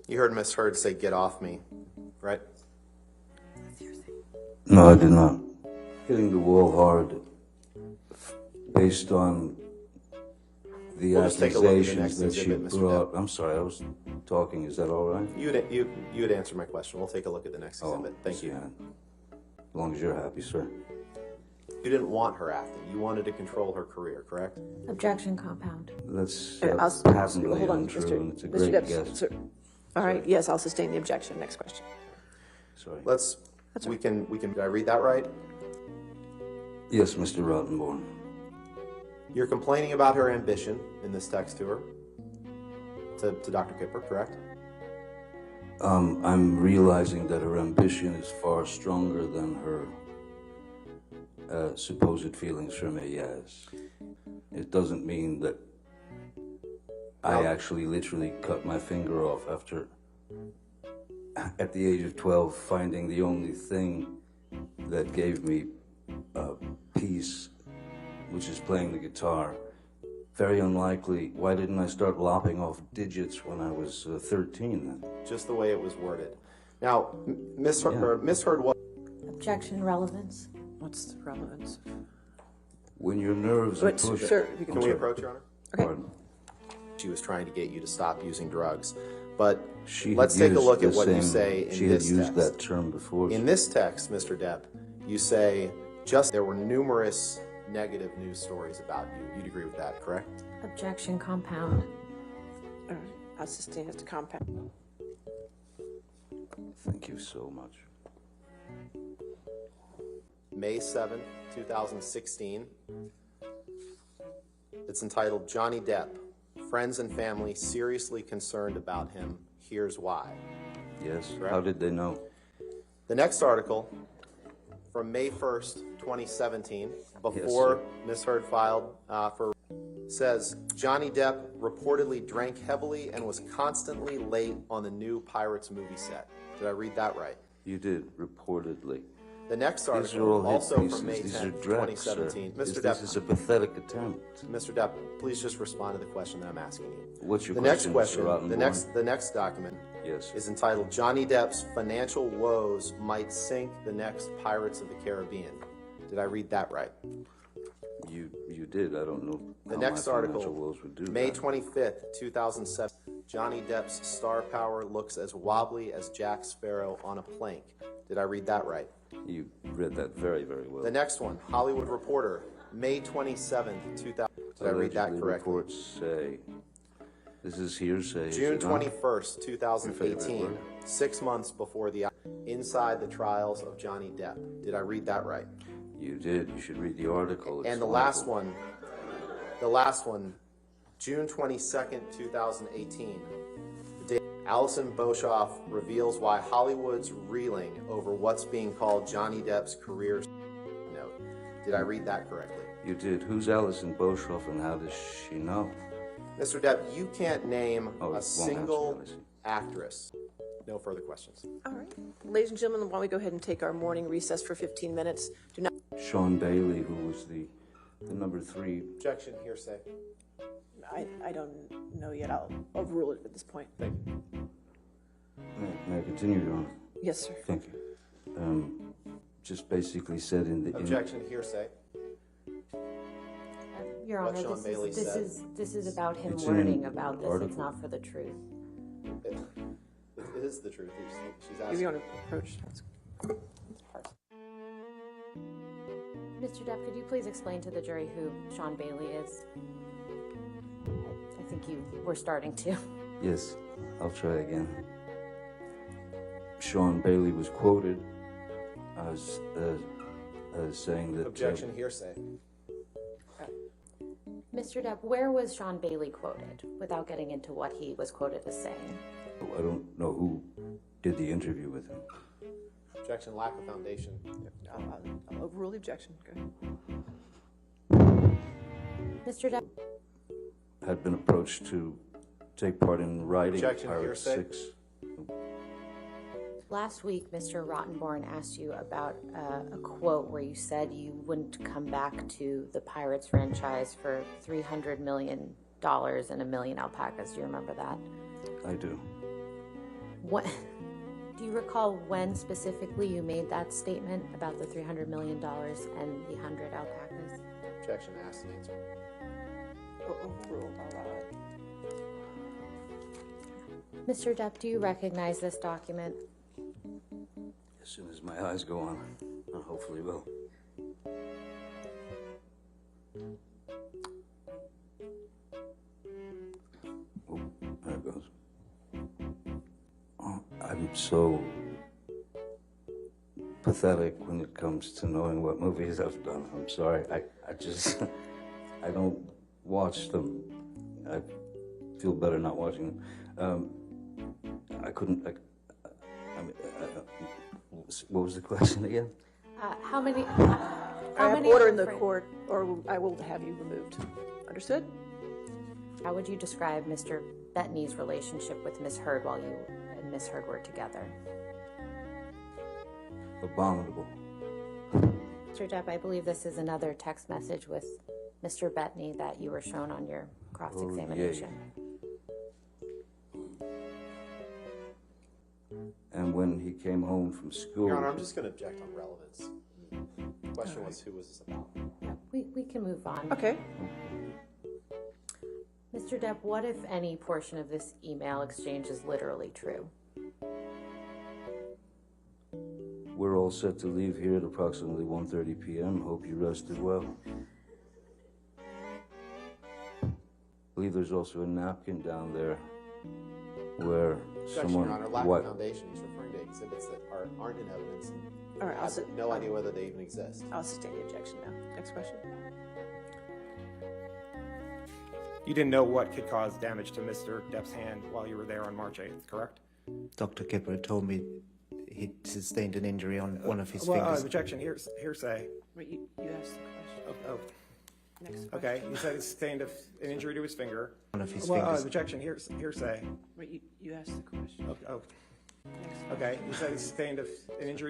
You heard Miss Heard say, "Get off me," right? No, I did not. Hitting the wall hard based on the We'll just take a look at the accusations next that she exhibit, Mr. brought. Depp. I'm sorry, I was talking. Is that all right? You would answer my question. We'll take a look at the next exhibit. Thank you. Yeah. As long as you're happy, sir. You didn't want her acting. You wanted to control her career, correct? Objection, compound. That's Hold patently on, untrue, and it's a Mr. great Depp, guess. sir. All right, yes, I'll sustain the objection. Next question. Sorry. We can, did I read that right? Yes, Mr. Rottenborn. You're complaining about her ambition in this text to her, to Dr. Kipper, correct? I'm realizing that her ambition is far stronger than her supposed feelings for me, yes. It doesn't mean that I actually literally cut my finger off after, at the age of 12, finding the only thing that gave me peace, which is playing the guitar. Very unlikely. Why didn't I start lopping off digits when I was 13 then? Just the way it was worded. Now, Miss Heard, what? Objection, relevance. What's the relevance? When your nerves are pushed... Sir, you Can we approach, Your Honor? Okay. Pardon. She was trying to get you to stop using drugs. But She let's had take a look at used what the you same- say in She had this used text. that term before. In this text, Mr. Depp, you say there were numerous negative news stories about you. You'd agree with that, correct? Objection, compound. All right, I'll sustain it to compound. Thank you so much. May 7th, 2016. It's entitled Johnny Depp. Friends and family seriously concerned about him. Here's why. Yes, Correct. how did they know? The next article from May 1st, 2017, before Ms. Heard filed says Johnny Depp reportedly drank heavily and was constantly late on the new Pirates movie set. Did I read that right? You did, reportedly. The next These are article, all hit also pieces. from May These 10th, are dregs, 2017. sir. Mr. This is a Depp, pathetic attempt. Mr. Depp, please just respond to the question that I'm asking you. What's your The question, next question, Mr. Rottenborn? the next document Yes. is entitled Johnny Depp's Financial Woes Might Sink the Next Pirates of the Caribbean. Did I read that right? You did. I don't know The how next my article, financial woes would do May that. 25th, 2007. Johnny Depp's star power looks as wobbly as Jack Sparrow on a plank. Did I read that right? You read that very, very well. The next one, Hollywood Reporter, May 27th, 2000. Did I read that Allegedly, correctly? reports say, this is hearsay. is June it not? 21st, Your 2018, favorite word. 6 months before the Inside the Trials of Johnny Depp. Did I read that right? You did. You should read the article. It's And the wonderful. last one, June 22nd, 2018. The day Alison Boshoff reveals why Hollywood's reeling over what's being called Johnny Depp's career note. Did I read that correctly? You did. Who's Alison Boshoff and how does she know? Mr. Depp, you can't name Oh, it a won't single answer, I see. actress. No further questions. All right. Ladies and gentlemen, why don't we go ahead and take our morning recess for 15 minutes? Do not. Sean Bailey, who was the number 3. Objection, hearsay. I don't know yet. I'll overrule it at this point. Thank you. May I continue, Your Honor? Yes, sir. Thank you. Just basically said in the... Objection, hearsay. Your What Honor, Sean Bailey said. this is about him It's in learning an about this. It's article. not for the truth. It is the truth. She's If asking. you want to approach. Mr. Depp, could you please explain to the jury who Sean Bailey is? I think you were starting to. Yes, I'll try again. Sean Bailey was quoted as saying that... Objection, hearsay. Mr. Depp, where was Sean Bailey quoted, without getting into what he was quoted as saying? I don't know who did the interview with him. Objection, lack of foundation. I'll overrule the objection. Go ahead. Mr. Depp, Had been approached to take part in writing Objection, Pirates hearsay. 6. last week Mr. Rottenborn asked you about a quote where you said you wouldn't come back to the Pirates franchise for $300 million and 1 million alpacas. Do you remember that? I do. What, do you recall when specifically you made that statement about the $300 million and the 100 alpacas? Objection, asked and answered. Overruled, I'll allow it. Mr. Depp, do you recognize this document? As soon as my eyes go on, I hopefully will. Oh, there it goes. Oh, I'm so pathetic when it comes to knowing what movies I've done. I'm sorry. I just, I don't watch them. I feel better not watching them. I couldn't, what was the question again? How many? I have order in the court, or I will have you removed. Understood? How would you describe Mr. Bettany's relationship with Miss Heard while you and Miss Heard were together? Abominable. Mr. Depp, I believe this is another text message with Mr. Bettany that you were shown on your cross-examination. And when he came home from school... Your Honor, I'm just going to object on relevance. The question was, who was this about? Yeah, we can move on. Okay. Mr. Depp, what if any portion of this email exchange is literally true? We're all set to leave here at approximately 1:30 p.m. Hope you rested well. I believe there's also a napkin down there where Objection, someone... Your Honor. Lack of foundation. He's referring to exhibits that aren't in evidence. And All right, I have no idea whether they even exist. I'll sustain the objection now. Next question. You didn't know what could cause damage to Mr. Depp's hand while you were there on March 8th, correct? Dr. Kipper told me he sustained an injury on one of his fingers. Objection, hearsay. Wait, you asked the question. Oh, Next question. okay, you said he sustained an injury to his finger. One of his fingers. Objection, hearsay. Wait, you asked the question. Oh, Next question. okay, you said he sustained an injury